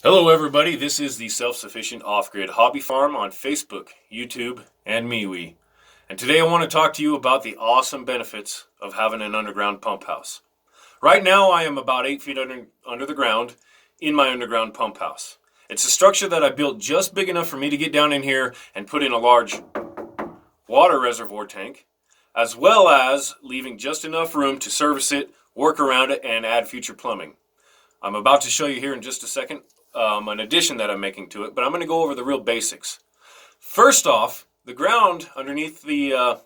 Hello everybody, this is the Self-Sufficient Off-Grid Hobby Farm on Facebook, YouTube, and MeWe. And today I want to talk to you about the awesome benefits of having an underground pump house. Right now I am about 8 feet under the ground in my underground pump house. It's a structure that I built just big enough for me to get down in here and put in a large water reservoir tank, as well as leaving just enough room to service it, work around it, and add future plumbing. I'm about to show you here in just a second an addition that I'm making to it, but I'm going to go over the real basics. First off, the ground underneath the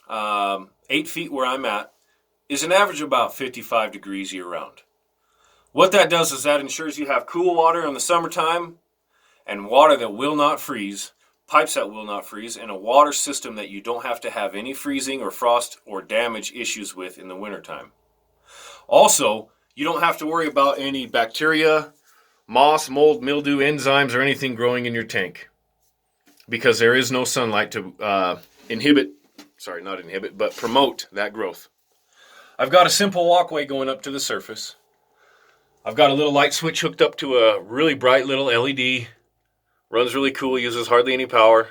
8 feet where I'm at is an average of about 55 degrees year round. What that does is that ensures you have cool water in the summertime and water that will not freeze, pipes that will not freeze, and a water system that you don't have to have any freezing or frost or damage issues with in the wintertime. Also, you don't have to worry about any bacteria, moss, mold, mildew, enzymes, or anything growing in your tank because there is no sunlight to promote that growth. I've got a simple walkway going up to the surface. I've got a little light switch hooked up to a really bright little LED. Runs really cool, uses hardly any power.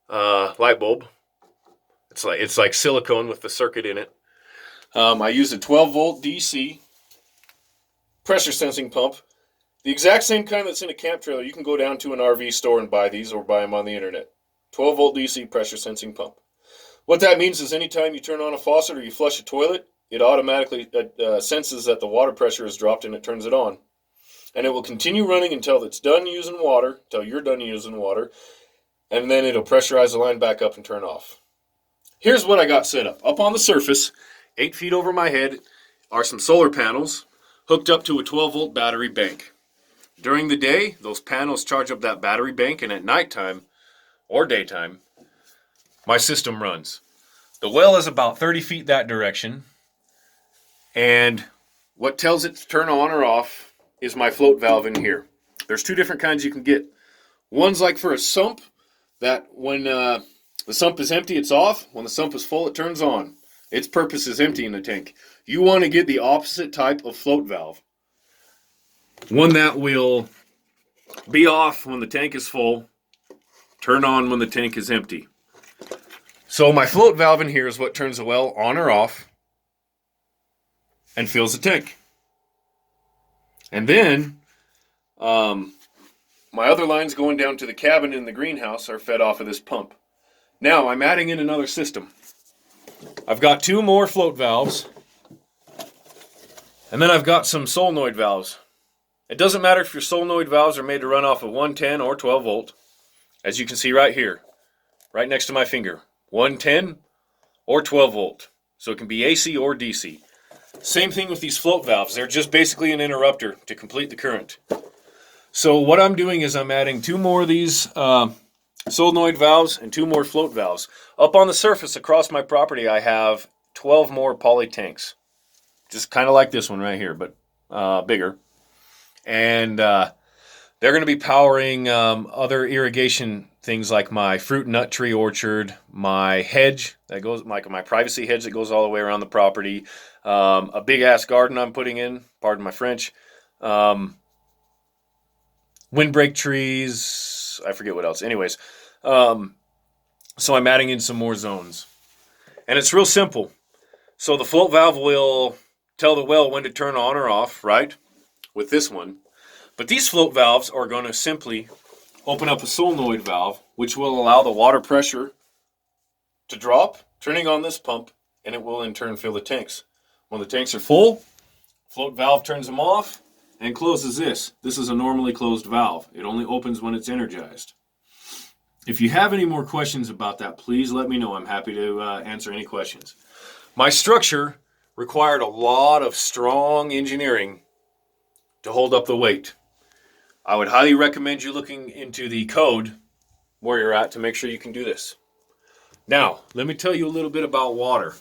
Light bulb. It's like silicone with the circuit in it. I use a 12-volt DC pressure sensing pump. The exact same kind that's in a camp trailer. You can go down to an RV store and buy these or buy them on the internet. 12-volt DC pressure sensing pump. What that means is anytime you turn on a faucet or you flush a toilet, it automatically senses that the water pressure is dropped and it turns it on. And it will continue running until it's done using water, until you're done using water, and then it'll pressurize the line back up and turn off. Here's what I got set up. Up on the surface, 8 feet over my head, are some solar panels hooked up to a 12-volt battery bank. During the day, those panels charge up that battery bank, and at nighttime or daytime, my system runs. The well is about 30 feet that direction, and what tells it to turn on or off is my float valve in here. There's two different kinds you can get. One's like for a sump, that when the sump is empty, it's off. When the sump is full, it turns on. Its purpose is emptying the tank. You want to get the opposite type of float valve. One that will be off when the tank is full, turn on when the tank is empty. So my float valve in here is what turns the well on or off and fills the tank. And then my other lines going down to the cabin in the greenhouse are fed off of this pump. Now I'm adding in another system. I've got two more float valves, and then I've got some solenoid valves. It doesn't matter if your solenoid valves are made to run off of 110 or 12 volt. As you can see right here, right next to my finger, 110 or 12 volt. So it can be AC or DC. Same thing with these float valves. They're just basically an interrupter to complete the current. So what I'm doing is I'm adding two more of these solenoid valves and two more float valves. Up on the surface across my property, I have 12 more poly tanks. Just kind of like this one right here, but bigger. And they're going to be powering other irrigation things like my fruit and nut tree orchard, my hedge that goes, like my privacy hedge that goes all the way around the property, a big ass garden I'm putting in, pardon my French, windbreak trees, I forget what else. Anyways, so I'm adding in some more zones. And it's real simple. So the float valve will tell the well when to turn on or off, right? With this one. But these float valves are going to simply open up a solenoid valve, which will allow the water pressure to drop, turning on this pump, and it will in turn fill the tanks. When the tanks are full, float valve turns them off and closes this. This is a normally closed valve. It only opens when it's energized. If you have any more questions about that, please let me know. I'm happy to answer any questions. My structure required a lot of strong engineering to hold up the weight. I would highly recommend you looking into the code where you're at to make sure you can do this. Now, let me tell you a little bit about water.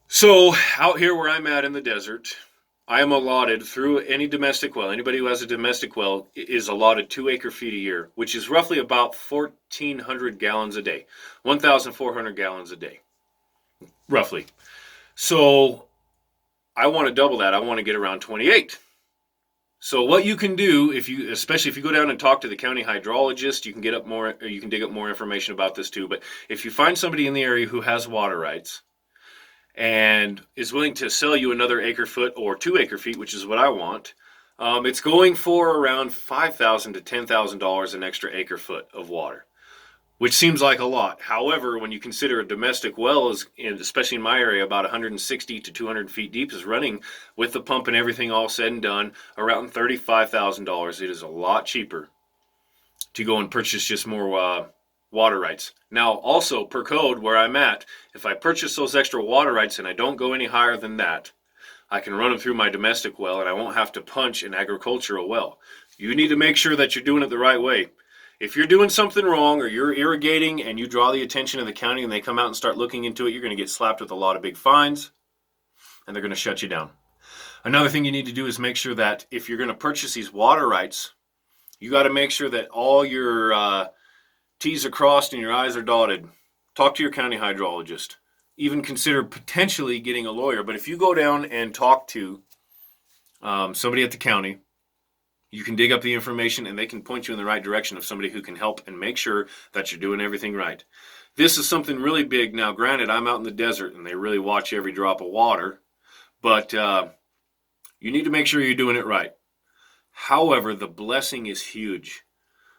So, out here where I'm at in the desert, I am allotted through any domestic well. Anybody who has a domestic well is allotted 2 acre-feet a year, which is roughly about 1,400 gallons a day. 1,400 gallons a day, roughly. So, I want to double that. I want to get around 28. So what you can do, especially if you go down and talk to the county hydrologist, you can you can dig up more information about this too. But if you find somebody in the area who has water rights and is willing to sell you another acre foot or 2 acre feet, which is what I want, it's going for around $5,000 to $10,000 an extra acre foot of water, which seems like a lot. However, when you consider a domestic well, especially in my area, about 160 to 200 feet deep, is running with the pump and everything all said and done around $35,000. It is a lot cheaper to go and purchase just more water rights. Now, also per code where I'm at, if I purchase those extra water rights and I don't go any higher than that, I can run them through my domestic well and I won't have to punch an agricultural well. You need to make sure that you're doing it the right way. If you're doing something wrong or you're irrigating and you draw the attention of the county and they come out and start looking into it, you're going to get slapped with a lot of big fines and they're going to shut you down. Another thing you need to do is make sure that if you're going to purchase these water rights, you got to make sure that all your T's are crossed and your I's are dotted. Talk to your county hydrologist. Even consider potentially getting a lawyer. But if you go down and talk to somebody at the county, you can dig up the information and they can point you in the right direction of somebody who can help and make sure that you're doing everything right. This is something really big. Now, granted, I'm out in the desert and they really watch every drop of water, but you need to make sure you're doing it right. However, the blessing is huge.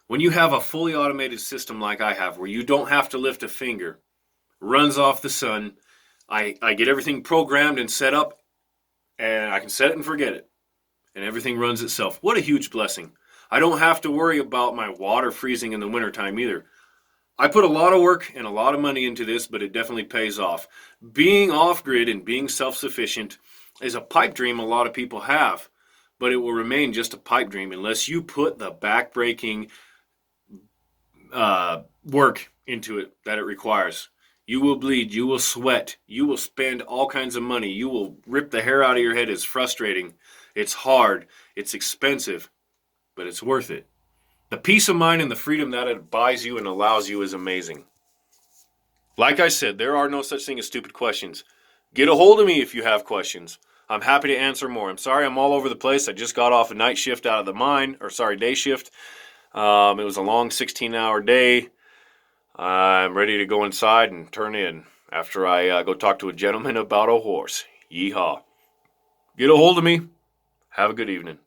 When you have a fully automated system like I have, where you don't have to lift a finger, runs off the sun, I get everything programmed and set up, and I can set it and forget it. And everything runs itself. What a huge blessing. I don't have to worry about my water freezing in the wintertime either. I put a lot of work and a lot of money into this, but it definitely pays off. Being off-grid and being self-sufficient is a pipe dream a lot of people have, but it will remain just a pipe dream unless you put the back-breaking work into it that it requires. You will bleed, you will sweat, you will spend all kinds of money, you will rip the hair out of your head. It's frustrating, it's hard, it's expensive, but it's worth it. The peace of mind and the freedom that it buys you and allows you is amazing. Like I said, there are no such thing as stupid questions. Get a hold of me if you have questions. I'm happy to answer more. I'm sorry I'm all over the place. I just got off a night shift out of the mine, day shift. It was a long 16-hour day. I'm ready to go inside and turn in after I go talk to a gentleman about a horse. Yeehaw. Get a hold of me. Have a good evening.